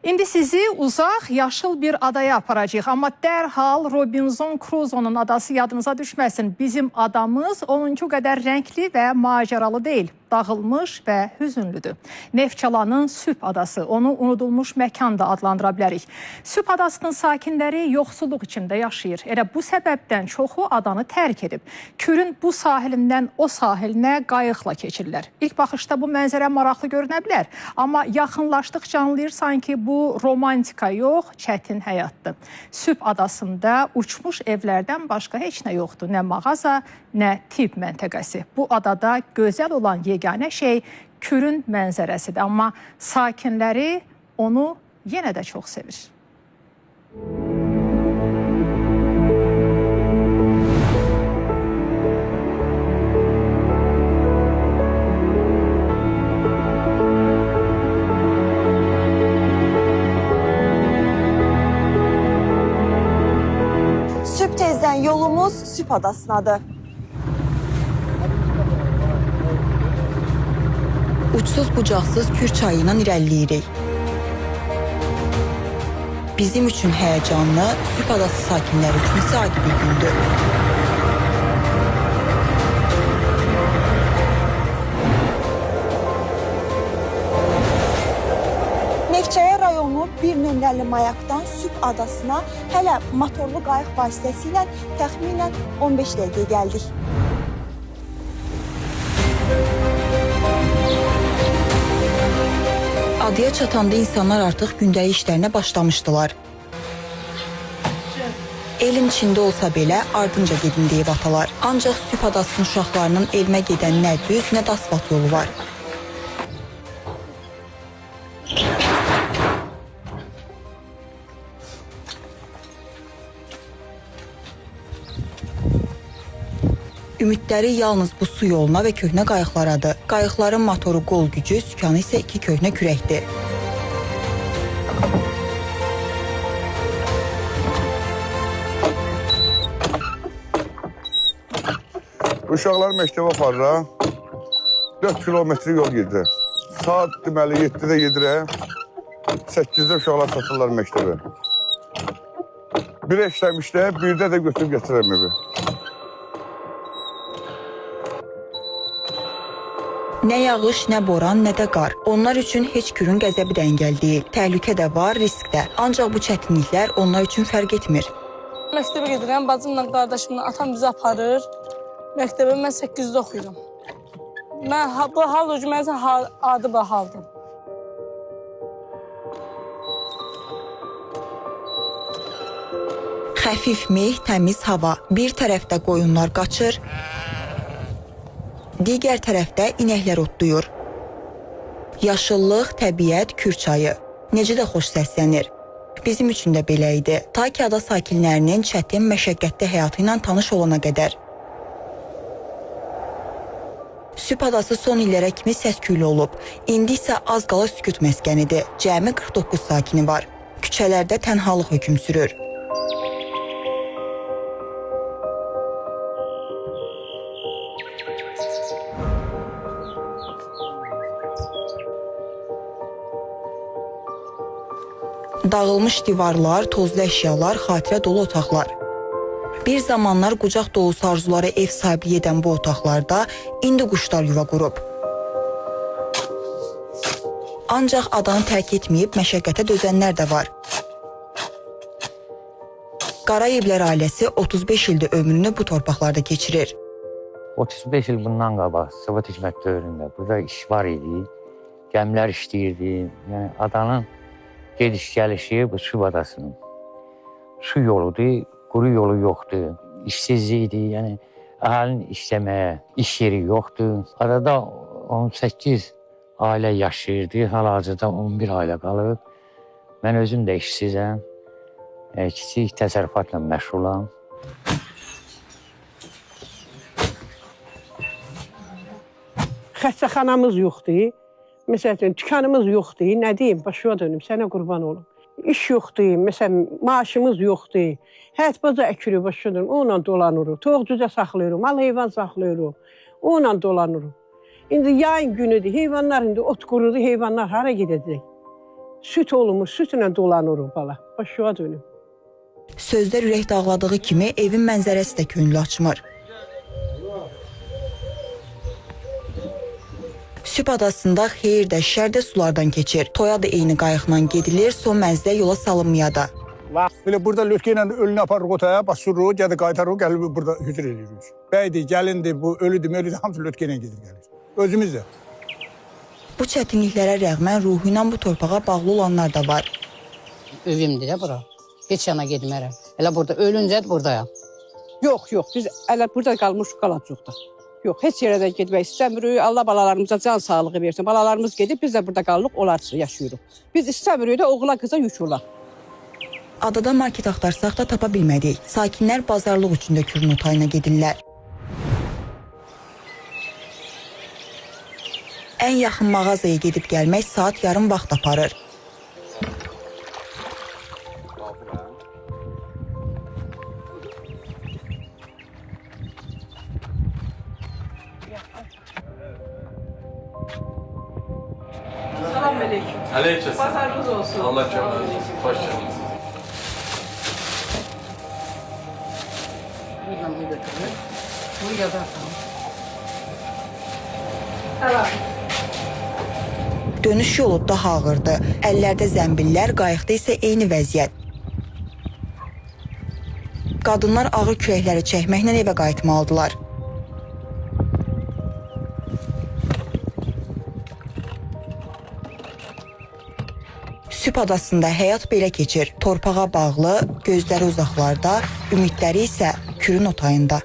İndi sizi uzaq, yaşıl bir adaya aparacağıq. Amma dərhal Robinson Crusoe'nun adası yadınıza düşməsin. Bizim adamız onunki qədər rəngli və macəralı deyil. Dağılmış və hüzünlüdür. Neftçalanın Süb adası, onu unudulmuş məkan da adlandıra bilərik. Süb adasının sakinləri yoxsulluq içində yaşayır. Elə bu səbəbdən çoxu adanı tərk edib. Kürün bu sahilindən o sahilinə qayıqla keçirlər. İlk baxışda bu mənzərə maraqlı görünə bilər. Amma yaxınlaşdıqca anlayır sanki bu romantika yox, çətin həyatdır. Süb adasında uçmuş evlərdən başqa heç nə yoxdur. Nə mağaza, nə tibb məntəqəsi. Bu adada gözəl olan yeganə şey Kürün mənzərəsidir. Amma sakinləri onu yenə də çox sevir. Süb tezdən yolumuz Süb adasınadır. Uçsuz-bucaqsız Kür çayından irəliləyirik. Bizim üçün həyəcanlı, Süb adası sakinləri üçün isə adi bir gündür. Neftçaya rayonu bir nömrəli mayaqdan Süb adasına hələ motorlu qayıq vasitəsilə təxminən 15 dəqiqə gəldik. Adaya çatanda insanlar artıq gündəlik işlərinə başlamışdılar. Elin içində olsa belə ardınca gedin deyib atalar. Ancaq Süb adasının uşaqlarının elmə gedən nə düz, nə də asfalt yolu var. Ümidləri yalnız bu su yoluna və köhnə qayıqlaradır. Qayıqların motoru qol gücü, sükanı isə 2 köhnə kürəkdir. Uşaqlar məktəbə aparıram. 4 kilometr yol gedir. Saat deməli 7-də gedirəm. 8-də uşaqlar satırlar məktəbə. Bir işləmişdə, birdə də götürüb gətirəm evi. Nə yağış, nə boran, nə də qar. Onlar üçün heç Kürün qəzəbi də əngəl deyil. Təhlükə də var, risk də. Ancaq bu çətinliklər onlar üçün fərq etmir. Məktəbə gedirəm, bacımla, qardaşımla, atam bizi aparır. Məktəbə mən 8-də oxuyuram. Bu hal ucu mənim üçün adi bir haldır. Xəfif meh, təmiz hava. Bir tərəfdə qoyunlar qaçır, digər tərəfdə inəklər otlayır. Yaşıllıq, təbiət, Kür çayı. Necə də xoş səslənir. Bizim üçün də belə idi. Ta ki ada sakinlərinin çətin, məşəqqətli həyatı ilə tanış olana qədər. Süb adası son illərə kimi səs-küylü olub. İndi isə az qala sükut məskənidir. Cəmi 49 sakini var. Küçələrdə tənhalıq hökm sürür. Dağılmış divarlar, tozlu əşyalar, xatirə dolu otaqlar. Bir zamanlar qucaq dolusu arzulara ev sahibliyi edən bu otaqlarda indi quşlar yuva qurub. Ancaq adanı tərk etməyib məşəqqətə dözənlər də var. Qarayevlər ailəsi 35 ildir ömrünü bu torpaqlarda keçirir. 35 il bundan qabaq Sovet hikmət dövründə burada iş var idi. Gəmilər işləyirdi. Yəni adanın gediş-gəlişi bu Süb adasının. Su yoludur, quru yolu yoxdur, işsizlikdir, yəni əhalinin işləməyə iş yeri yoxdur. Arada 18 ailə yaşayırdı, hal-hazırda 11 ailə qalıb. Mən özüm də işsizəm, kiçik təsərrüfatla məşğulam. Xəstəxanamız yoxdur. Məsələn, dükanımız yoxdur, nə deyim, başıma dönüm, sənə qurban olum. İş yoxdur, məsələn, maaşımız yoxdur. Həyat baza əkirik, başıma dönüm, onunla dolanırıq. Toğ cüzə saxlayırıq, mal heyvan saxlayırıq, onunla dolanırıq. İndi yayın günüdür, heyvanlar indi ot qurudu, heyvanlar hara gedəcək? Süt olmuş, sütlə dolanırıq bala. Başa dönüm. Sözlər ürək dağladığı kimi evin mənzərəsi də könlü açmır. Süb adasında xeyir də, şər də sulardan keçir. Toya da eyni qayıqla gedilir, son mənzilə yola salınmaya da. Böyle burada lütke ilə ölünü aparırıq otaya, basırırıq, gəlir qaytarırıq, gəlib burada hücr edirik. Bəydir, gəlindir, bu ölüdür, hamısı lütke ilə gedir gəlir. Özümüz də. Bu çətinliklərə rəğmən ruhu ilə bu torpağa bağlı olanlar da var. Övümdür də bura. Heç yana getmərəm. Elə burada ölüncə buradayam. Yox, biz elə burada qalmışıq, qalacağıq da. Yox, heç yerə də getmək istəmirik. Allah balalarımıza can sağlığı versin. Balalarımız gedib, biz də burada qalırıq, onlar yaşayırıq. Biz istəmirik də oğula qıza yük olaq. Adada market axtarsaq da tapa bilmədik. Sakinlər bazarlıq üçün də Kürün otayına gedirlər. Ən yaxın mağazaya gedib gəlmək saat yarım vaxt aparır. Selamünaleyküm. Aleyküm. Pazarınız olsun. Allah çok razı olsun. Hoş geldiniz. Buradan bunu götürür. Buraya da Tamam. Dönüş yolu daha ağırdı. Əllərdə zəmbillər, qayıqda isə eyni vəziyyət. Qadınlar ağır kürəkləri çəkməklə evə qayıtmalıdılar. Süb adasında həyat belə keçir. Torpağa bağlı, gözləri uzaqlarda, ümidləri isə Kürün otayında.